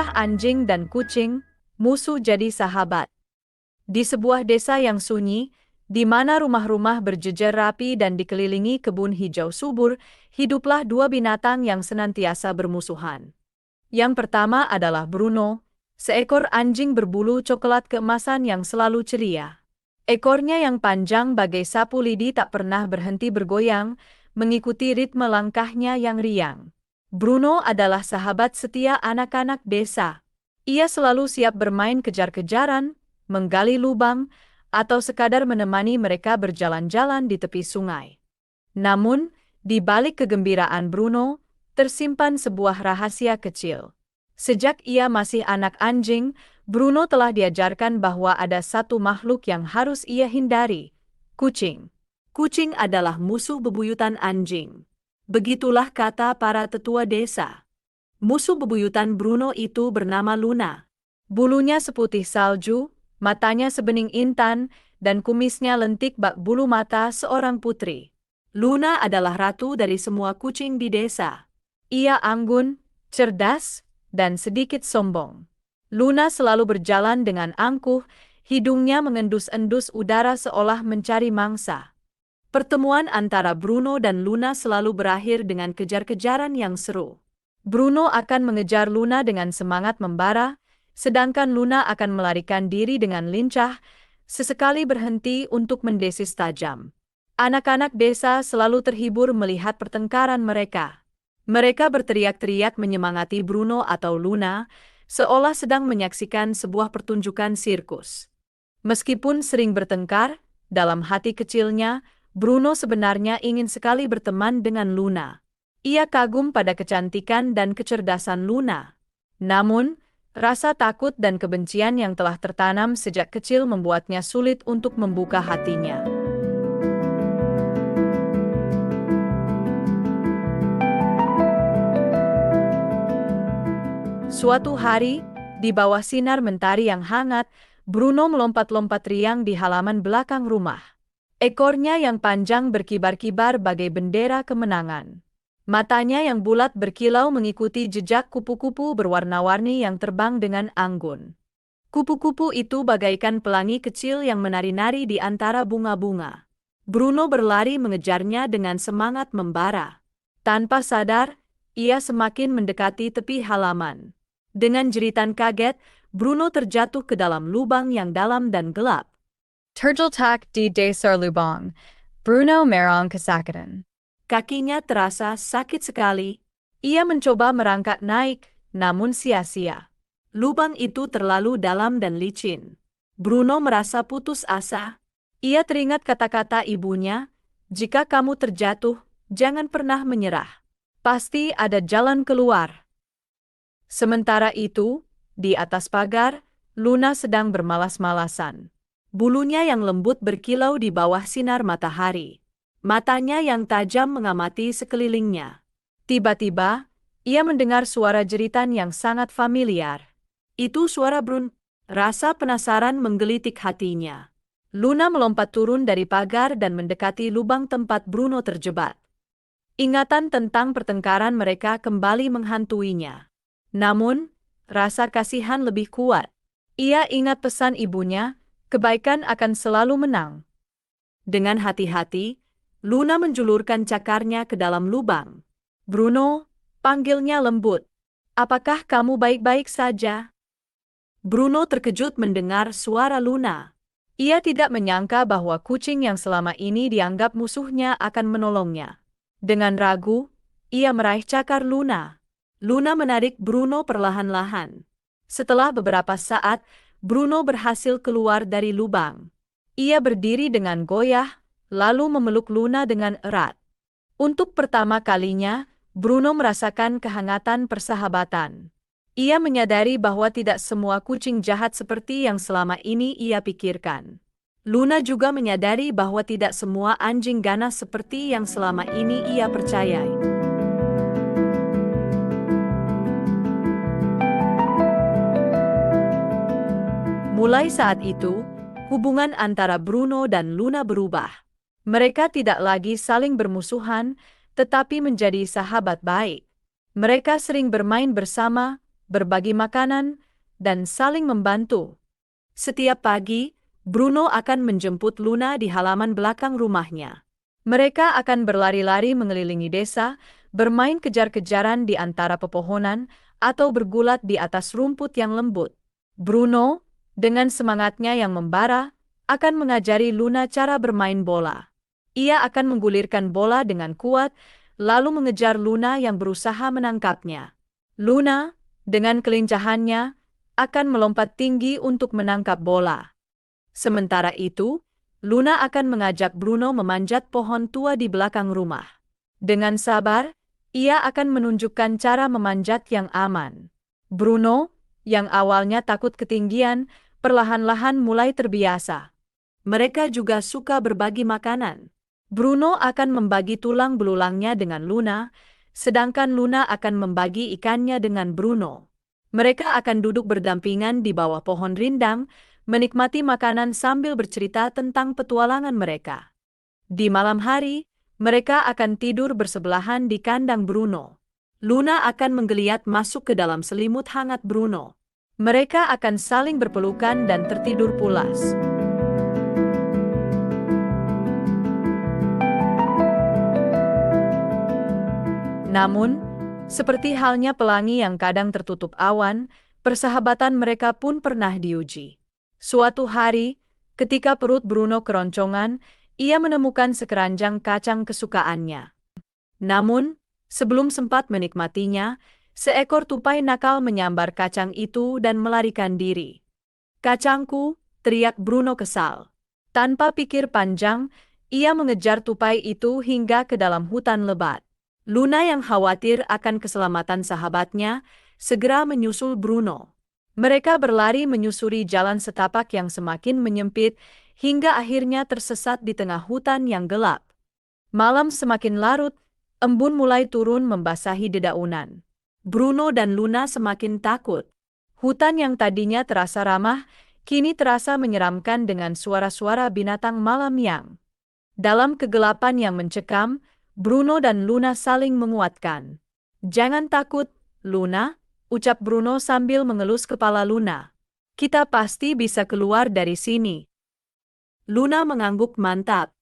Kisah anjing dan kucing, musuh jadi sahabat. Di sebuah desa yang sunyi, di mana rumah-rumah berjejer rapi dan dikelilingi kebun hijau subur, hiduplah dua binatang yang senantiasa bermusuhan. Yang pertama adalah Bruno, seekor anjing berbulu coklat keemasan yang selalu ceria. Ekornya yang panjang bagai sapu lidi tak pernah berhenti bergoyang, mengikuti ritme langkahnya yang riang. Bruno adalah sahabat setia anak-anak desa. Ia selalu siap bermain kejar-kejaran, menggali lubang, atau sekadar menemani mereka berjalan-jalan di tepi sungai. Namun, di balik kegembiraan Bruno, tersimpan sebuah rahasia kecil. Sejak ia masih anak anjing, Bruno telah diajarkan bahwa ada satu makhluk yang harus ia hindari, kucing. Kucing adalah musuh bebuyutan anjing. Begitulah kata para tetua desa. Musuh bebuyutan Bruno itu bernama Luna. Bulunya seputih salju, matanya sebening intan, dan kumisnya lentik bak bulu mata seorang putri. Luna adalah ratu dari semua kucing di desa. Ia anggun, cerdas, dan sedikit sombong. Luna selalu berjalan dengan angkuh, hidungnya mengendus-endus udara seolah mencari mangsa. Pertemuan antara Bruno dan Luna selalu berakhir dengan kejar-kejaran yang seru. Bruno akan mengejar Luna dengan semangat membara, sedangkan Luna akan melarikan diri dengan lincah, sesekali berhenti untuk mendesis tajam. Anak-anak desa selalu terhibur melihat pertengkaran mereka. Mereka berteriak-teriak menyemangati Bruno atau Luna, seolah sedang menyaksikan sebuah pertunjukan sirkus. Meskipun sering bertengkar, dalam hati kecilnya, Bruno sebenarnya ingin sekali berteman dengan Luna. Ia kagum pada kecantikan dan kecerdasan Luna. Namun, rasa takut dan kebencian yang telah tertanam sejak kecil membuatnya sulit untuk membuka hatinya. Suatu hari, di bawah sinar mentari yang hangat, Bruno melompat-lompat riang di halaman belakang rumah. Ekornya yang panjang berkibar-kibar bagai bendera kemenangan. Matanya yang bulat berkilau mengikuti jejak kupu-kupu berwarna-warni yang terbang dengan anggun. Kupu-kupu itu bagaikan pelangi kecil yang menari-nari di antara bunga-bunga. Bruno berlari mengejarnya dengan semangat membara. Tanpa sadar, ia semakin mendekati tepi halaman. Dengan jeritan kaget, Bruno terjatuh ke dalam lubang yang dalam dan gelap. Terjeletak di dasar lubang, Bruno merang kesakitan. Kakinya terasa sakit sekali. Ia mencoba merangkak naik, namun sia-sia. Lubang itu terlalu dalam dan licin. Bruno merasa putus asa. Ia teringat kata-kata ibunya, "Jika kamu terjatuh, jangan pernah menyerah. Pasti ada jalan keluar." Sementara itu, di atas pagar, Luna sedang bermalas-malasan. Bulunya yang lembut berkilau di bawah sinar matahari. Matanya yang tajam mengamati sekelilingnya. Tiba-tiba, ia mendengar suara jeritan yang sangat familiar. Itu suara Bruno. Rasa penasaran menggelitik hatinya. Luna melompat turun dari pagar dan mendekati lubang tempat Bruno terjebak. Ingatan tentang pertengkaran mereka kembali menghantuinya. Namun, rasa kasihan lebih kuat. Ia ingat pesan ibunya, kebaikan akan selalu menang. Dengan hati-hati, Luna menjulurkan cakarnya ke dalam lubang. "Bruno," panggilnya lembut. "Apakah kamu baik-baik saja?" Bruno terkejut mendengar suara Luna. Ia tidak menyangka bahwa kucing yang selama ini dianggap musuhnya akan menolongnya. Dengan ragu, ia meraih cakar Luna. Luna menarik Bruno perlahan-lahan. Setelah beberapa saat, Bruno berhasil keluar dari lubang. Ia berdiri dengan goyah, lalu memeluk Luna dengan erat. Untuk pertama kalinya, Bruno merasakan kehangatan persahabatan. Ia menyadari bahwa tidak semua kucing jahat seperti yang selama ini ia pikirkan. Luna juga menyadari bahwa tidak semua anjing ganas seperti yang selama ini ia percayai. Mulai saat itu, hubungan antara Bruno dan Luna berubah. Mereka tidak lagi saling bermusuhan, tetapi menjadi sahabat baik. Mereka sering bermain bersama, berbagi makanan, dan saling membantu. Setiap pagi, Bruno akan menjemput Luna di halaman belakang rumahnya. Mereka akan berlari-lari mengelilingi desa, bermain kejar-kejaran di antara pepohonan, atau bergulat di atas rumput yang lembut. Bruno, dengan semangatnya yang membara, akan mengajari Luna cara bermain bola. Ia akan menggulirkan bola dengan kuat, lalu mengejar Luna yang berusaha menangkapnya. Luna, dengan kelincahannya, akan melompat tinggi untuk menangkap bola. Sementara itu, Luna akan mengajak Bruno memanjat pohon tua di belakang rumah. Dengan sabar, ia akan menunjukkan cara memanjat yang aman. Bruno, yang awalnya takut ketinggian, perlahan-lahan mulai terbiasa. Mereka juga suka berbagi makanan. Bruno akan membagi tulang belulangnya dengan Luna, sedangkan Luna akan membagi ikannya dengan Bruno. Mereka akan duduk berdampingan di bawah pohon rindang, menikmati makanan sambil bercerita tentang petualangan mereka. Di malam hari, mereka akan tidur bersebelahan di kandang Bruno. Luna akan menggeliat masuk ke dalam selimut hangat Bruno. Mereka akan saling berpelukan dan tertidur pulas. Namun, seperti halnya pelangi yang kadang tertutup awan, persahabatan mereka pun pernah diuji. Suatu hari, ketika perut Bruno keroncongan, ia menemukan sekeranjang kacang kesukaannya. Namun, sebelum sempat menikmatinya, seekor tupai nakal menyambar kacang itu dan melarikan diri. "Kacangku!" teriak Bruno kesal. Tanpa pikir panjang, ia mengejar tupai itu hingga ke dalam hutan lebat. Luna yang khawatir akan keselamatan sahabatnya, segera menyusul Bruno. Mereka berlari menyusuri jalan setapak yang semakin menyempit, hingga akhirnya tersesat di tengah hutan yang gelap. Malam semakin larut, embun mulai turun membasahi dedaunan. Bruno dan Luna semakin takut. Hutan yang tadinya terasa ramah, kini terasa menyeramkan dengan suara-suara binatang malam yang. Dalam kegelapan yang mencekam, Bruno dan Luna saling menguatkan. "Jangan takut, Luna," ucap Bruno sambil mengelus kepala Luna. "Kita pasti bisa keluar dari sini." Luna mengangguk mantap.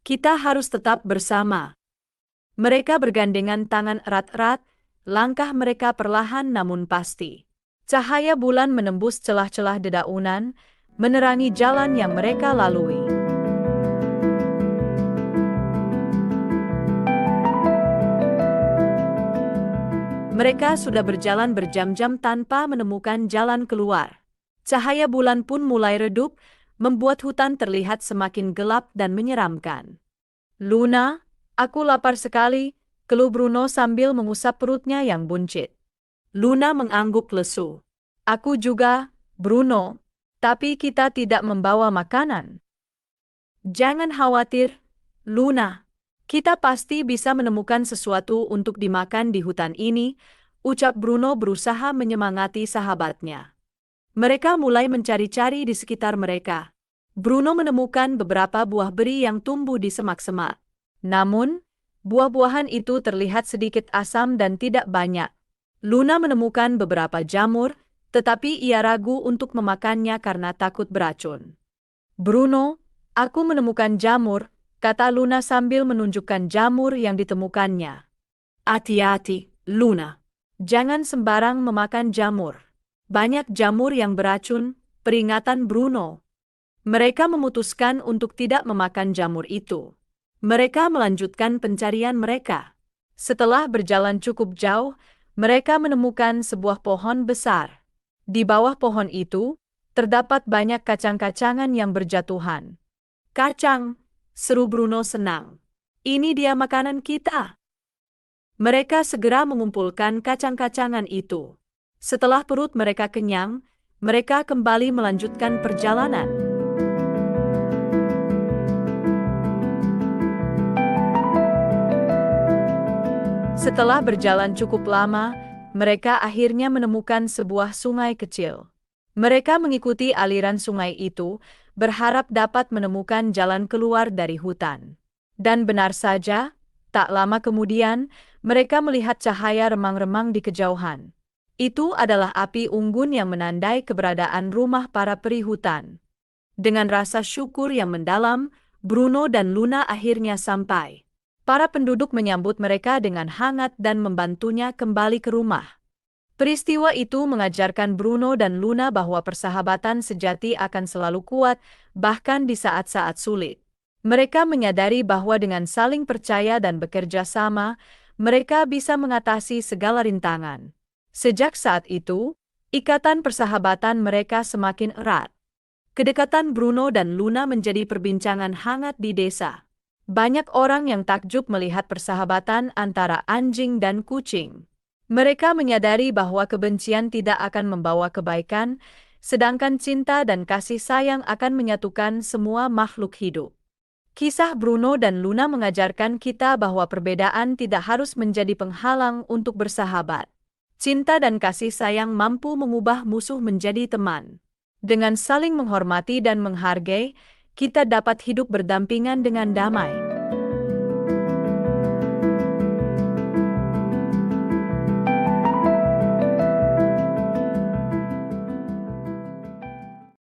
"Kita harus tetap bersama." Mereka bergandengan tangan erat-erat, langkah mereka perlahan namun pasti. Cahaya bulan menembus celah-celah dedaunan, menerangi jalan yang mereka lalui. Mereka sudah berjalan berjam-jam tanpa menemukan jalan keluar. Cahaya bulan pun mulai redup, membuat hutan terlihat semakin gelap dan menyeramkan. "Luna, aku lapar sekali," keluh Bruno sambil mengusap perutnya yang buncit. Luna mengangguk lesu. "Aku juga, Bruno, tapi kita tidak membawa makanan." "Jangan khawatir, Luna. Kita pasti bisa menemukan sesuatu untuk dimakan di hutan ini," ucap Bruno berusaha menyemangati sahabatnya. Mereka mulai mencari-cari di sekitar mereka. Bruno menemukan beberapa buah beri yang tumbuh di semak-semak. Namun, buah-buahan itu terlihat sedikit asam dan tidak banyak. Luna menemukan beberapa jamur, tetapi ia ragu untuk memakannya karena takut beracun. "Bruno, aku menemukan jamur," kata Luna sambil menunjukkan jamur yang ditemukannya. "Hati-hati, Luna. Jangan sembarang memakan jamur. Banyak jamur yang beracun," peringatan Bruno. Mereka memutuskan untuk tidak memakan jamur itu. Mereka melanjutkan pencarian mereka. Setelah berjalan cukup jauh, mereka menemukan sebuah pohon besar. Di bawah pohon itu, terdapat banyak kacang-kacangan yang berjatuhan. "Kacang!" seru Bruno senang. "Ini dia makanan kita." Mereka segera mengumpulkan kacang-kacangan itu. Setelah perut mereka kenyang, mereka kembali melanjutkan perjalanan. Setelah berjalan cukup lama, mereka akhirnya menemukan sebuah sungai kecil. Mereka mengikuti aliran sungai itu, berharap dapat menemukan jalan keluar dari hutan. Dan benar saja, tak lama kemudian, mereka melihat cahaya remang-remang di kejauhan. Itu adalah api unggun yang menandai keberadaan rumah para peri hutan. Dengan rasa syukur yang mendalam, Bruno dan Luna akhirnya sampai. Para penduduk menyambut mereka dengan hangat dan membantunya kembali ke rumah. Peristiwa itu mengajarkan Bruno dan Luna bahwa persahabatan sejati akan selalu kuat, bahkan di saat-saat sulit. Mereka menyadari bahwa dengan saling percaya dan bekerja sama, mereka bisa mengatasi segala rintangan. Sejak saat itu, ikatan persahabatan mereka semakin erat. Kedekatan Bruno dan Luna menjadi perbincangan hangat di desa. Banyak orang yang takjub melihat persahabatan antara anjing dan kucing. Mereka menyadari bahwa kebencian tidak akan membawa kebaikan, sedangkan cinta dan kasih sayang akan menyatukan semua makhluk hidup. Kisah Bruno dan Luna mengajarkan kita bahwa perbedaan tidak harus menjadi penghalang untuk bersahabat. Cinta dan kasih sayang mampu mengubah musuh menjadi teman. Dengan saling menghormati dan menghargai, kita dapat hidup berdampingan dengan damai.